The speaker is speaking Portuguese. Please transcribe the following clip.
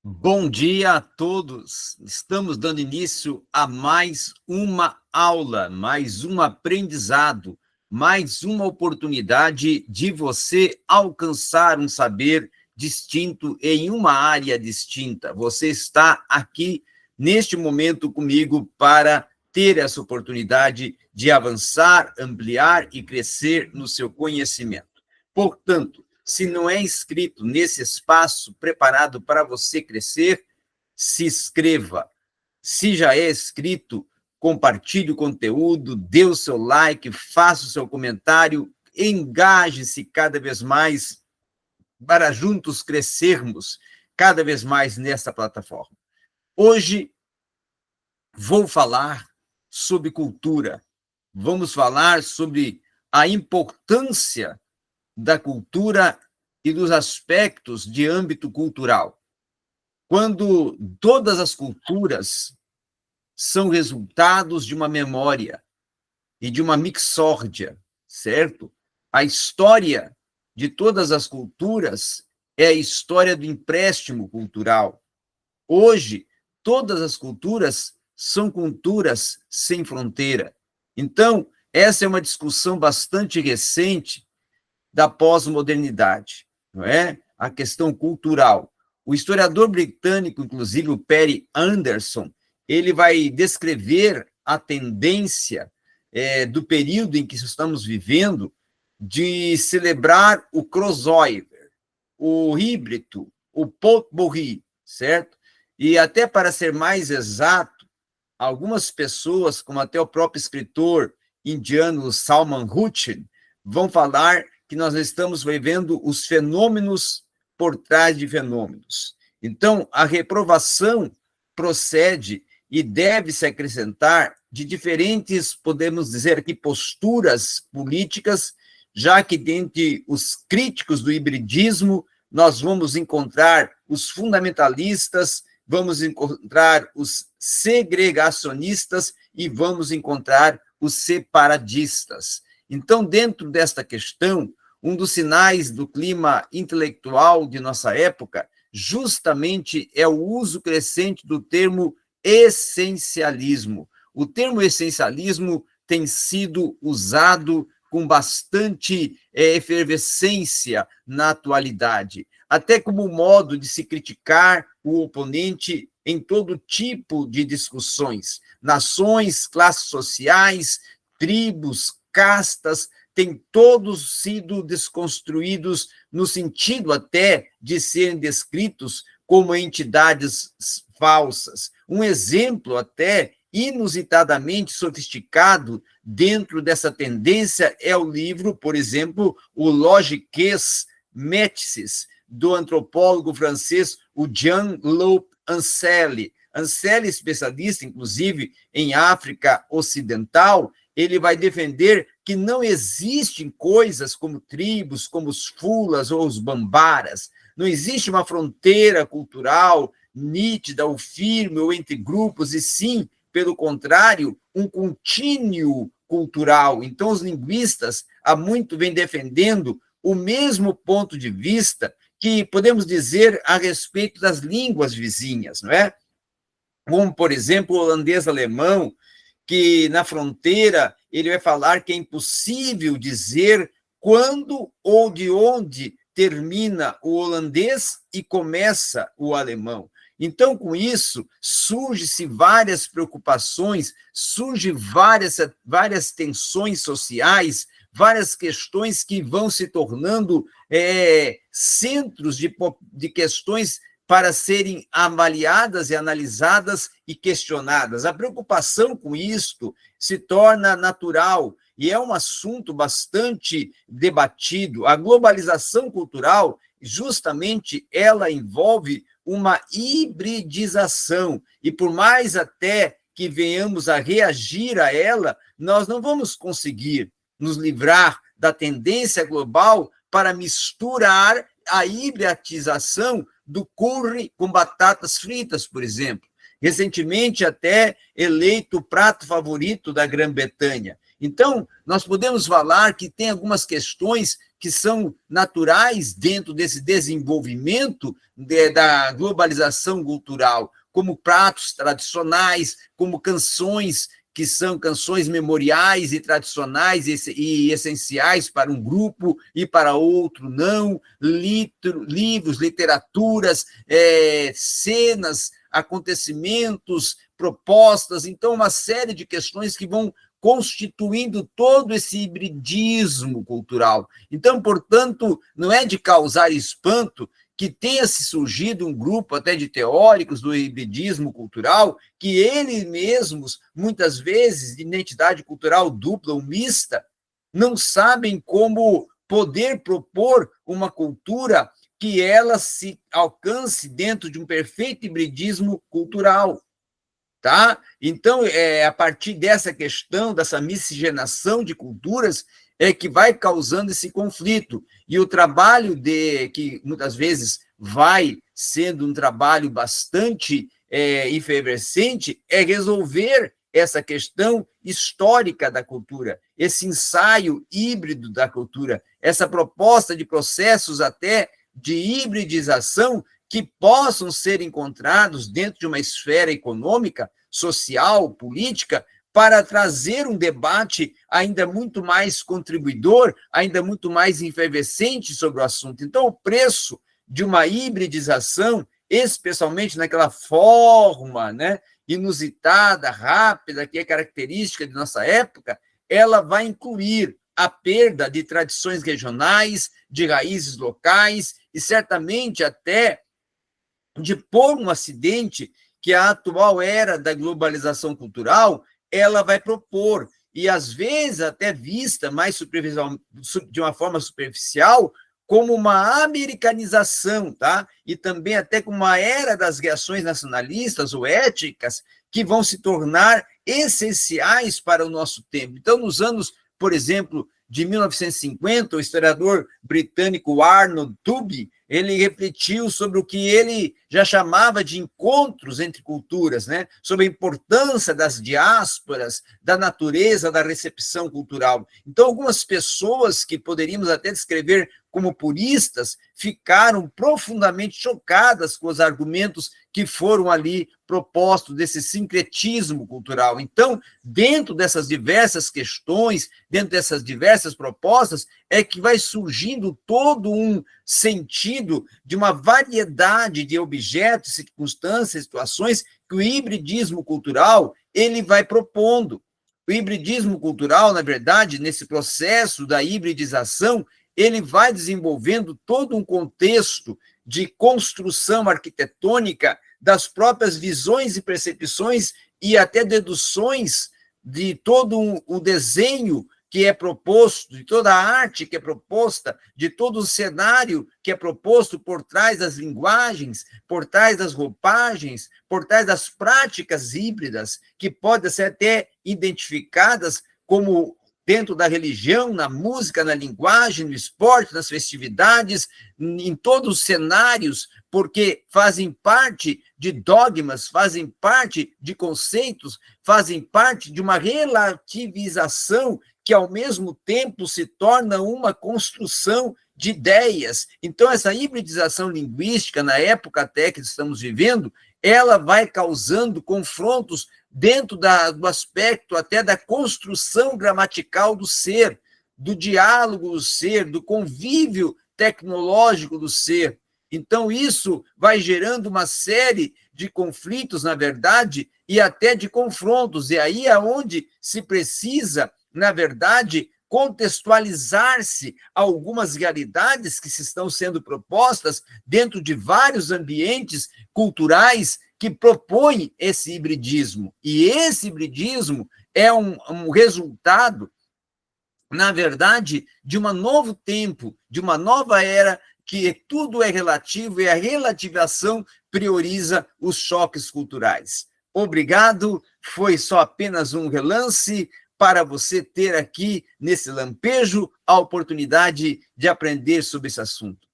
Bom dia a todos. Estamos dando início a mais uma aula, mais um aprendizado, mais uma oportunidade de você alcançar um saber distinto em uma área distinta. Você está aqui neste momento comigo para ter essa oportunidade de avançar, ampliar e crescer no seu conhecimento. Portanto, se não é inscrito nesse espaço preparado para você crescer, se inscreva. Se já é inscrito, compartilhe o conteúdo, dê o seu like, faça o seu comentário, engaje-se cada vez mais para juntos crescermos cada vez mais nessa plataforma. Hoje vou falar sobre cultura. Vamos falar sobre a importância da cultura e dos aspectos de âmbito cultural. Quando todas as culturas são resultados de uma memória e de uma mixórdia, certo? A história de todas as culturas é a história do empréstimo cultural. Hoje, todas as culturas são culturas sem fronteira. Então, essa é uma discussão bastante recente da pós-modernidade, não é? A questão cultural. O historiador britânico, inclusive o Perry Anderson, ele vai descrever a tendência do período em que estamos vivendo de celebrar o crossover, o híbrido, o potpourri, certo? E até para ser mais exato, algumas pessoas, como até o próprio escritor indiano Salman Rushdie, vão falar que nós estamos vivendo os fenômenos por trás de fenômenos. Então, a reprovação procede e deve se acrescentar de diferentes, podemos dizer aqui, posturas políticas, já que dentre os críticos do hibridismo, nós vamos encontrar os fundamentalistas, vamos encontrar os segregacionistas e vamos encontrar os separadistas. Então, dentro desta questão, um dos sinais do clima intelectual de nossa época justamente é o uso crescente do termo essencialismo. O termo essencialismo tem sido usado com bastante efervescência na atualidade, até como modo de se criticar o oponente em todo tipo de discussões. Nações, classes sociais, tribos, castas, têm todos sido desconstruídos no sentido até de serem descritos como entidades falsas. Um exemplo até inusitadamente sofisticado dentro dessa tendência é o livro, por exemplo, o Logiques Métis, do antropólogo francês, o Jean-Loup Ancelli. Ancelli, especialista, inclusive, em África Ocidental, ele vai defender que não existem coisas como tribos, como os fulas ou os bambaras. Não existe uma fronteira cultural nítida ou firme ou entre grupos, e sim, pelo contrário, um contínuo cultural. Então, os linguistas há muito vêm defendendo o mesmo ponto de vista que podemos dizer a respeito das línguas vizinhas, não é? Como, por exemplo, o holandês-alemão, que na fronteira ele vai falar que é impossível dizer quando ou de onde termina o holandês e começa o alemão. Então, com isso, surgem-se várias preocupações, surgem várias tensões sociais, várias questões que vão se tornando centros de questões para serem avaliadas e analisadas e questionadas. A preocupação com isto se torna natural e é um assunto bastante debatido. A globalização cultural, justamente, ela envolve uma hibridização, e por mais até que venhamos a reagir a ela, nós não vamos conseguir nos livrar da tendência global para misturar a hibridização do curry com batatas fritas, por exemplo. Recentemente, até eleito o prato favorito da Grã-Bretanha. Então, nós podemos falar que tem algumas questões que são naturais dentro desse desenvolvimento da globalização cultural, como pratos tradicionais, como canções que são canções memoriais e tradicionais e essenciais para um grupo e para outro não, livros, literaturas, cenas, acontecimentos, propostas, então uma série de questões que vão constituindo todo esse hibridismo cultural. Então, portanto, não é de causar espanto que tenha se surgido um grupo até de teóricos do hibridismo cultural, que eles mesmos, muitas vezes, de identidade cultural dupla ou mista, não sabem como poder propor uma cultura que ela se alcance dentro de um perfeito hibridismo cultural. Tá? Então, a partir dessa questão, dessa miscigenação de culturas, é que vai causando esse conflito. E o trabalho que muitas vezes vai sendo um trabalho bastante efervescente, é resolver essa questão histórica da cultura, esse ensaio híbrido da cultura, essa proposta de processos até de hibridização que possam ser encontrados dentro de uma esfera econômica, social, política, para trazer um debate ainda muito mais contribuidor, ainda muito mais efervescente sobre o assunto. Então, o preço de uma hibridização, especialmente naquela forma, né, inusitada, rápida, que é característica de nossa época, ela vai incluir a perda de tradições regionais, de raízes locais, e certamente até de pôr um acidente que a atual era da globalização cultural ela vai propor, e às vezes até vista mais de uma forma superficial, como uma americanização, tá? E também até como uma era das reações nacionalistas ou étnicas que vão se tornar essenciais para o nosso tempo. Então, nos anos, por exemplo, de 1950, o historiador britânico Arnold Tooby, ele refletiu sobre o que ele já chamava de encontros entre culturas, né? Sobre a importância das diásporas, da natureza da recepção cultural. Então, algumas pessoas que poderíamos até descrever como puristas ficaram profundamente chocadas com os argumentos que foram ali propostos desse sincretismo cultural. Então, dentro dessas diversas questões, dentro dessas diversas propostas, é que vai surgindo todo um sentido de uma variedade de objetos, circunstâncias, situações que o hibridismo cultural ele vai propondo. O hibridismo cultural, na verdade, nesse processo da hibridização, ele vai desenvolvendo todo um contexto de construção arquitetônica das próprias visões e percepções e até deduções de todo o desenho que é proposto, de toda a arte que é proposta, de todo o cenário que é proposto por trás das linguagens, por trás das roupagens, por trás das práticas híbridas, que podem ser até identificadas como dentro da religião, na música, na linguagem, no esporte, nas festividades, em todos os cenários, porque fazem parte de dogmas, fazem parte de conceitos, fazem parte de uma relativização que, ao mesmo tempo, se torna uma construção de ideias. Então, essa hibridização linguística, na época até que estamos vivendo, ela vai causando confrontos dentro do aspecto até da construção gramatical do ser, do diálogo do ser, do convívio tecnológico do ser. Então, isso vai gerando uma série de conflitos, na verdade, e até de confrontos. E aí é onde se precisa, na verdade, contextualizar-se algumas realidades que se estão sendo propostas dentro de vários ambientes culturais que propõem esse hibridismo. E esse hibridismo é um resultado, na verdade, de um novo tempo, de uma nova era, que tudo é relativo e a relativação prioriza os choques culturais. Obrigado, foi só apenas um relance para você ter aqui, nesse lampejo, a oportunidade de aprender sobre esse assunto.